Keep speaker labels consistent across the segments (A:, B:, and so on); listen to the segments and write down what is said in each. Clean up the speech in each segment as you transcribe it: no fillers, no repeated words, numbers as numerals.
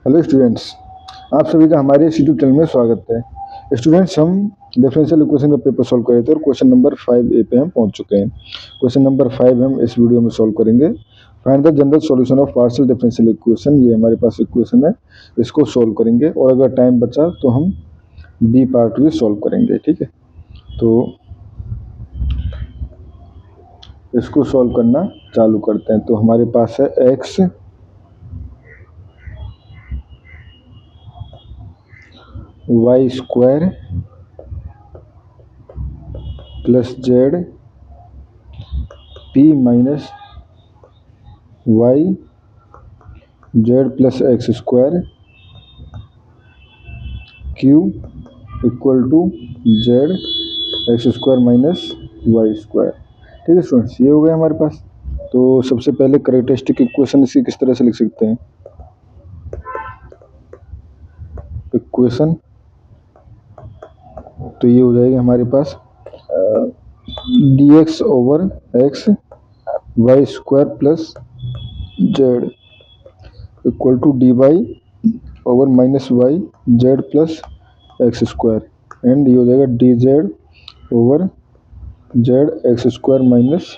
A: Hello students, आप सभी का हमारे इस यूट्यूब चैनल में स्वागत है। स्टूडेंट्स, हम डिफरेंशियल इक्वेशन का पेपर सॉल्व कर रहे थे और क्वेश्चन नंबर 5A पे हम पहुंच चुके हैं। क्वेश्चन नंबर 5 हम इस वीडियो में सॉल्व करेंगे। Find the general solution of partial differential equation. ये हमारे पास इक्वेशन है, इसको सॉल्व करेंगे और अगर टाइम बचा तो हम बी पार्ट भी सॉल्व करेंगे। ठीक है, तो इसको सॉल्व करना चालू करते हैं। तो हमारे पास है X Y square plus Z P minus Y Z plus X square Q equal to Z X square minus Y square. ठीक है स्टूडेंट्स, ये हो गया हमारे पास। तो सबसे पहले कैरेक्टरिस्टिक इक्वेशन इसकी किस तरह से लिख सकते हैं। इक्वेशन तो ये हो जाएगा हमारे पास D X over X Y square plus Z equal to D Y over minus Y Z plus X square and ये हो जाएगा D Z over Z X square minus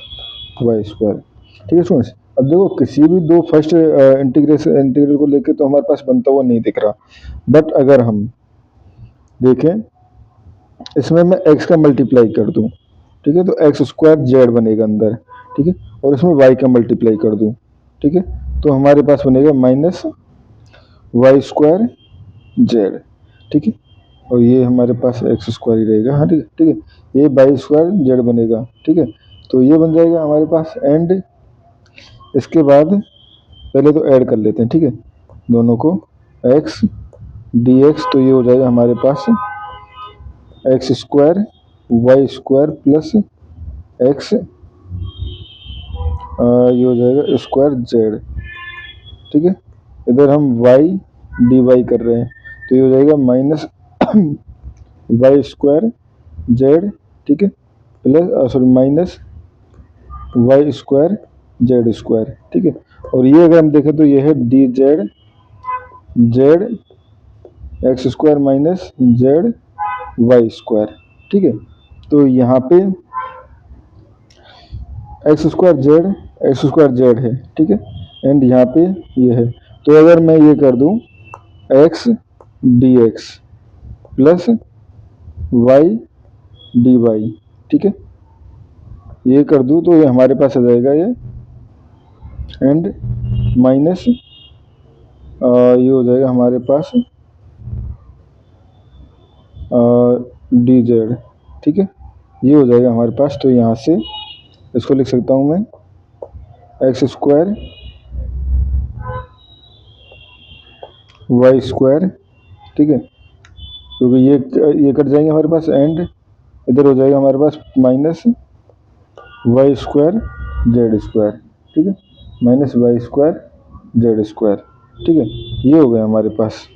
A: Y square. ठीक है स्टूडेंट्स, अब देखो किसी भी दो फर्स्ट इंटीग्रल को लेके तो हमारे पास बनता हुआ नहीं दिख रहा, बट अगर हम देखें इसमें मैं x का मल्टीप्लाई कर दूं, ठीक है, तो एक्स स्क्वायर जेड बनेगा अंदर। ठीक है, और इसमें y का मल्टीप्लाई कर दूं, ठीक है, तो हमारे पास बनेगा माइनस वाई स्क्वायर जेड। ठीक है, और ये हमारे पास एक्स स्क्वायर ही रहेगा। हाँ ठीक है, ठीक है, ये वाई स्क्वायर जेड बनेगा। ठीक है, तो ये बन जाएगा हमारे पास एंड इसके बाद पहले तो ऐड कर लेते हैं। ठीक है, दोनों को x dx, तो ये हो जाएगा हमारे पास X square Y square plus X ये हो जाएगा स्क्वायर जेड। ठीक है, इधर हम y dy कर रहे हैं तो ये हो जाएगा माइनस वाई स्क्वायर जेड, ठीक है, plus minus Y square Z square. ठीक है, और ये अगर हम देखें तो ये है D Z Z X square minus Z Y square. ठीक है, तो यहाँ पे एक्स स्क्वायर जेड है। ठीक है, एंड यहाँ पे ये है, तो अगर मैं ये कर दूं X D X plus Y D Y, ठीक है, ये कर दूं तो ये हमारे पास आ जाएगा ये एंड माइनस ये हो जाएगा हमारे पास डी जेड। ठीक है, ये हो जाएगा हमारे पास। तो यहाँ से इसको लिख सकता हूँ मैं एक्स स्क्वायर वाई स्क्वायर, ठीक है, क्योंकि ये कट जाएंगे हमारे पास एंड इधर हो जाएगा हमारे पास minus Y square Z square. ठीक है, minus Y square Z square. ठीक है, ये हो गया हमारे पास,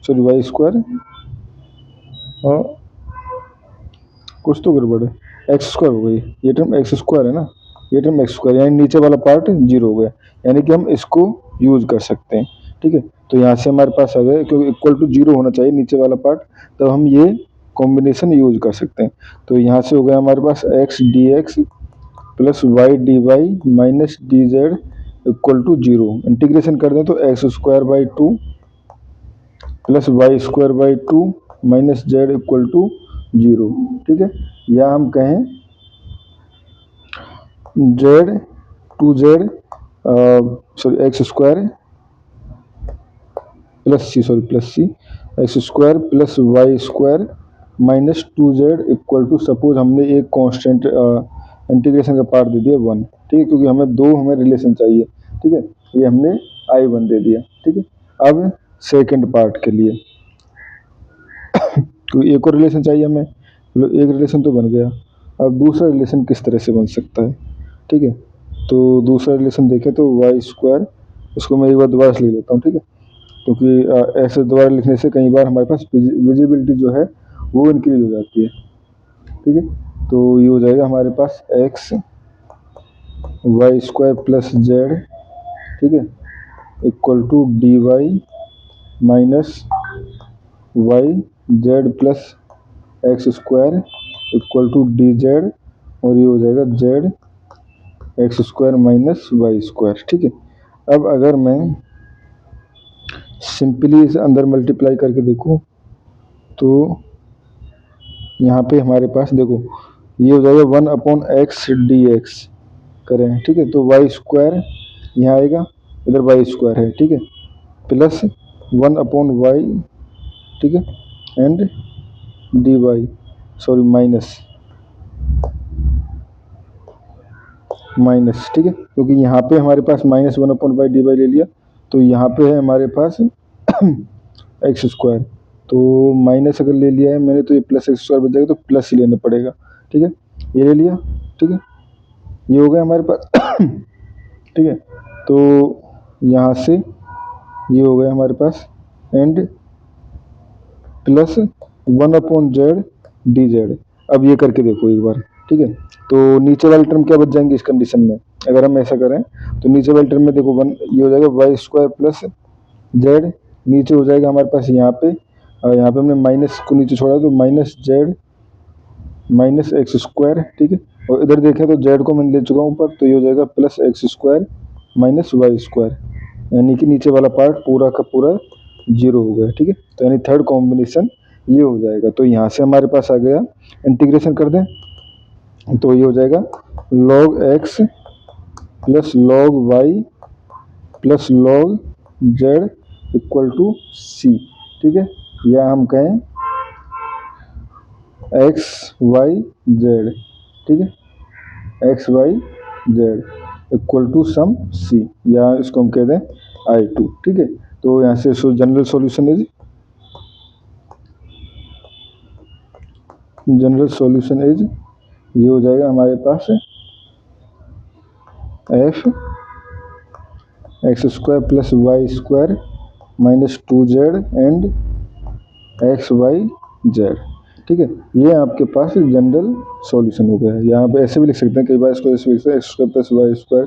A: सॉरी वाई स्क्वायर और कुछ तो गड़बड़ है, एक्स स्क्वायर हो गई, ये टर्म एक्स स्क्वायर है ना, ये टर्म एक्स स्क्वायर, यानी नीचे वाला पार्ट जीरो हो गया, यानी कि हम इसको यूज कर सकते हैं। ठीक है, तो यहाँ से हमारे पास आ गया, क्योंकि इक्वल टू जीरो होना चाहिए नीचे वाला पार्ट, तब हम ये कॉम्बिनेशन यूज कर सकते हैं। तो यहाँ से हो गया हमारे पास X D X plus Y D Y minus D Z equal to zero. Integration कर दें तो X square by two plus Y square by two minus Z equal to zero. ठीक है, या हम कहें Z two Z sorry X square plus C X square plus Y square minus two Z equal to, suppose हमने एक constant integration का part दे दिया 1। ठीक है, क्योंकि हमें रिलेशन चाहिए। ठीक है, ये हमने I1 दे दिया। ठीक है, अब सेकंड पार्ट के लिए तो एक और रिलेशन चाहिए हमें, एक रिलेशन तो बन गया। अब दूसरा रिलेशन किस तरह से बन सकता है। ठीक है, तो दूसरा रिलेशन देखें तो वाई स्क्वायर, उसको मैं एक बार दोबारा से लिख लेता हूँ। ठीक है, क्योंकि ऐसे दोबारा लिखने से कई बार हमारे पास विजिबिलिटी जो है वो इंक्रीज हो जाती है। ठीक है, तो ये हो जाएगा हमारे पास X Y square plus Z, ठीक है, equal to D Y minus Y Z plus X square equal to D Z, और ये हो जाएगा Z X square minus Y square. ठीक है, अब अगर मैं सिंपली इसे अंदर मल्टीप्लाई करके देखूँ तो यहाँ पे हमारे पास देखो ये हो जाएगा 1/x dx करें। ठीक है, तो वाई स्क्वायर यहाँ आएगा, इधर वाई स्क्वायर है। ठीक है, प्लस 1/y, ठीक है, and D Y, sorry minus. ठीक है, क्योंकि यहाँ पे हमारे पास -1/y डी वाई ले लिया, तो यहाँ पे है हमारे पास एक्स स्क्वायर, तो माइनस अगर ले लिया है मैंने तो ये प्लस एक्स स्क्वायर बच जाएगा, तो प्लस ही लेना पड़ेगा। ठीक है, ये ले लिया। ठीक है, ये हो गया हमारे पास। ठीक है, तो यहाँ से ये हो गया हमारे पास, and plus 1/z D Z. अब ये करके देखो एक बार। ठीक है, तो नीचे वाले टर्म क्या बच जाएंगे इस कंडीशन में, अगर हम ऐसा करें तो नीचे वाले टर्म में देखो ये हो जाएगा वाई स्क्वायर प्लस जेड, नीचे हो जाएगा हमारे पास यहाँ पे, यहाँ पे हमने माइनस को नीचे छोड़ा तो minus Z minus x square. ठीक है, और इधर देखें तो जेड को मैंने ले चुका हूँ ऊपर, तो ये हो जाएगा plus X square minus Y square, यानी कि नीचे वाला पार्ट पूरा का पूरा 0 हो गया। ठीक है, तो यानी थर्ड कॉम्बिनेशन ये हो जाएगा। तो यहाँ से हमारे पास आ गया, इंटीग्रेशन कर दें तो ये हो जाएगा log x plus log y plus log z equal to c। ठीक है, या हम कहें x y z। ठीक है, x y z equal to some c, या इसको हम कह दें I2। ठीक है, तो यहाँ से जनरल सॉल्यूशन इज ये हो जाएगा हमारे पास f X square plus Y square minus 2z and X Y Z. ठीक है, ये आपके पास जनरल सॉल्यूशन हो गया है। यहाँ पे ऐसे भी लिख सकते हैं, कई बार इसको ऐसे लिख सकते हैं, X square plus Y square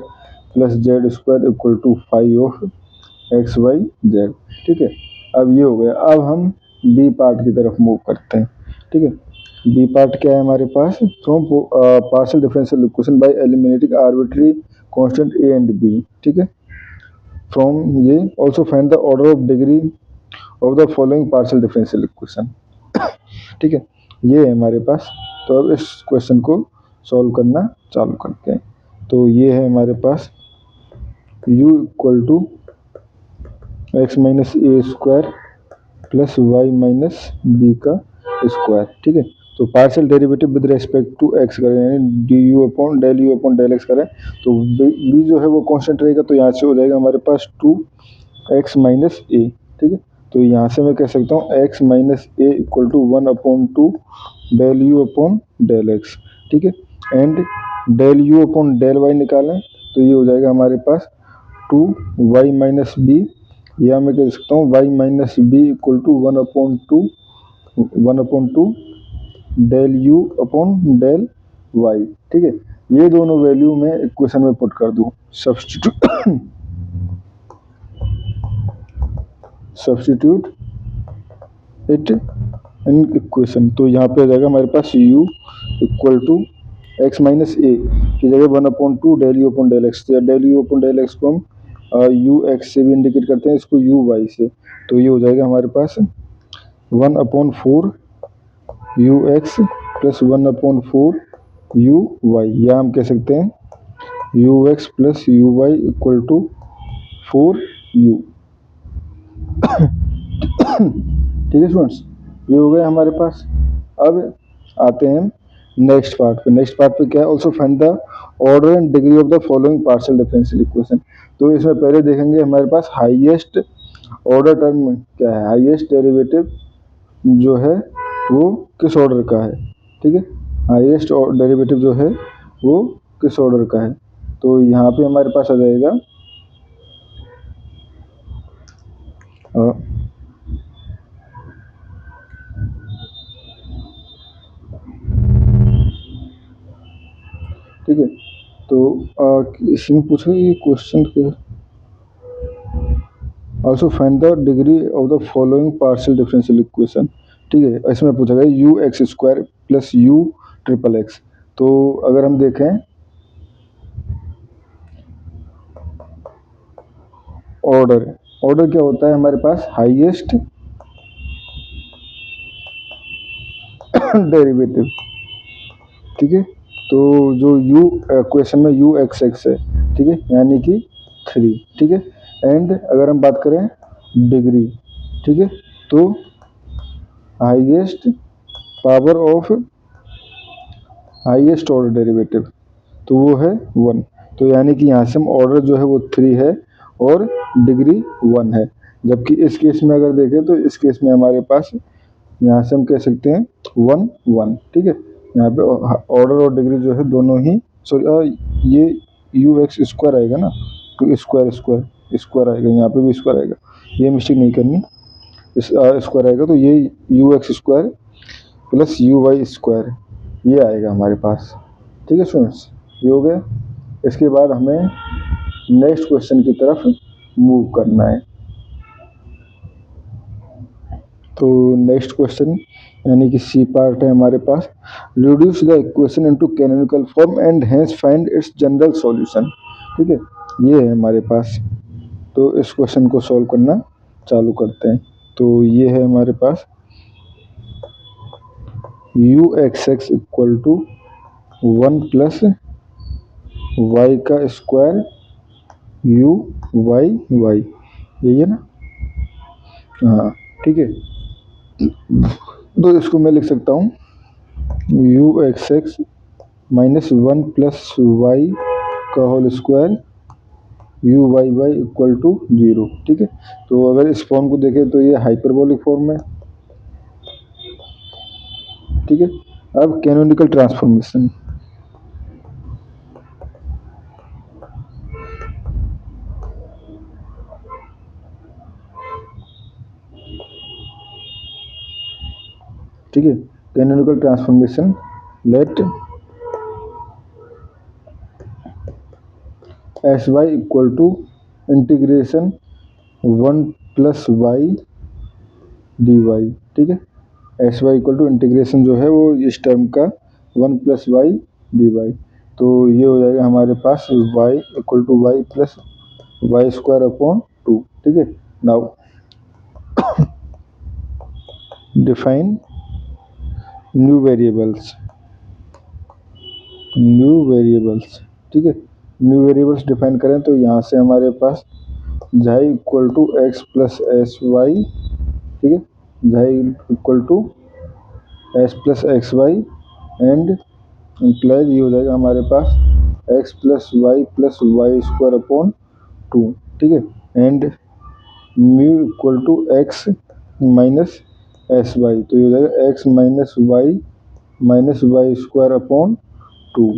A: plus Z square equal to 5 of X Y Z. ठीक है, अब ये हो गया। अब हम बी पार्ट की तरफ मूव करते हैं। ठीक है, बी पार्ट क्या है हमारे पास, from partial differential equation by eliminating arbitrary constant A and B. ठीक है, फ्रॉम ये also find the order of degree of the following partial differential equation. ठीक है, ये है हमारे पास। तो अब इस क्वेश्चन को सॉल्व करना चालू करते हैं। तो ये है हमारे पास u equal to X minus A square plus Y minus B का स्क्वायर। ठीक है, तो partial derivative with respect to X करें, यानी D U upon del X करें, तो बी जो है वो कांस्टेंट रहेगा, तो यहाँ से हो जाएगा हमारे पास 2x माइनस ए। ठीक है, तो यहाँ से मैं कह सकता हूँ x minus A equal to 1/2 del U upon del X. ठीक है, and del U upon del Y निकालें तो ये हो जाएगा हमारे पास 2y माइनस बी, या मैं कह सकता हूँ y minus B equal to 1/2 del U upon del Y. ठीक है, ये दोनों वैल्यू मैं इक्वेशन में पुट कर दूँ, सब्स्टिट्यूट इट इन इक्वेशन, तो यहाँ पे आ जाएगा हमारे पास u equal to X minus A की जगह 1/2 del U upon del X, या del U upon del X को हम यू एक्स से भी इंडिकेट करते हैं, इसको यू वाई से, तो ये हो जाएगा हमारे पास 1/4 U X plus 1/4 U Y, या हम कह सकते हैं U X plus U Y equal to 4u। ठीक है स्टूडेंट्स, ये हो गया हमारे पास। अब आते हैं नेक्स्ट पार्ट पे। नेक्स्ट पार्ट पे क्या है, also find the order and degree of the following partial differential equation. तो इसमें पहले देखेंगे हमारे पास हाईएस्ट ऑर्डर टर्म क्या है, हाईएस्ट डेरिवेटिव जो है वो किस ऑर्डर का है। ठीक है, हाईएस्ट डेरिवेटिव जो है वो किस ऑर्डर का है, तो यहाँ पे हमारे पास आ जाएगा ठीक है, तो इसमें पूछा ये क्वेश्चन के also find the degree of the following partial differential equation. ठीक है, इसमें पूछा गया you X square plus you triple x. तो अगर हम देखें ऑर्डर क्या होता है हमारे पास, हाईएस्ट डेरिवेटिव। ठीक है, तो जो यू क्वेश्चन में यू एक्स एक्स है, ठीक है, यानी कि 3। ठीक है, एंड अगर हम बात करें डिग्री, ठीक है, तो highest power of highest order derivative, तो वो है 1। तो यानी कि यहाँ से हम ऑर्डर जो है वो 3 है और डिग्री 1 है। जबकि इस केस में अगर देखें तो इस केस में हमारे पास यहाँ से हम कह सकते हैं 1 1। ठीक है, यहाँ पे ऑर्डर और डिग्री जो है दोनों ही, सॉरी ये यू एक्स स्क्वायर आएगा ना, तो स्क्वायर स्क्वायर स्क्वायर आएगा, यहाँ पे भी स्क्वायर आएगा, ये मिस्टेक नहीं करनी, इस स्क्वायर आएगा, तो ये U X square plus U Y square ये आएगा हमारे पास। ठीक है स्टूडेंट्स, ये हो गया। इसके बाद हमें नेक्स्ट क्वेश्चन की तरफ मूव करना है। तो नेक्स्ट क्वेश्चन यानी कि सी पार्ट है हमारे पास, reduce the equation into canonical form and hence find its general solution. ठीक है, ये है हमारे पास। तो इस क्वेश्चन को सॉल्व करना चालू करते हैं। तो ये है हमारे पास U X X equal to 1 plus Y का स्क्वायर यू वाई वाई, यही है ना। हाँ ठीक है, तो इसको मैं लिख सकता हूँ U X X minus 1 plus Y का whole square U Y Y equal to 0। ठीक है, तो अगर इस फॉर्म को देखें तो ये हाइपरबोलिक फॉर्म है। ठीक है, अब कैनोनिकल ट्रांसफॉर्मेशन, ठीक है, canonical transformation let S Y equal to integration 1 plus Y D Y. ठीक है, S Y equal to integration जो है वो इस टर्म का 1 प्लस वाई डी वाई, तो ये हो जाएगा हमारे पास Y equal to Y plus Y square upon 2। ठीक है, नाउ डिफाइन न्यू वेरिएबल्स, ठीक है, न्यू वेरिएबल्स डिफाइन करें तो यहाँ से हमारे पास xi equal to X plus S Y. ठीक है, xi equal to S plus X Y and implies ये हो जाएगा हमारे पास X plus Y square upon 2। ठीक है, and mu equal to X minus S Y, तो ये हो जाएगा X minus Y square upon 2।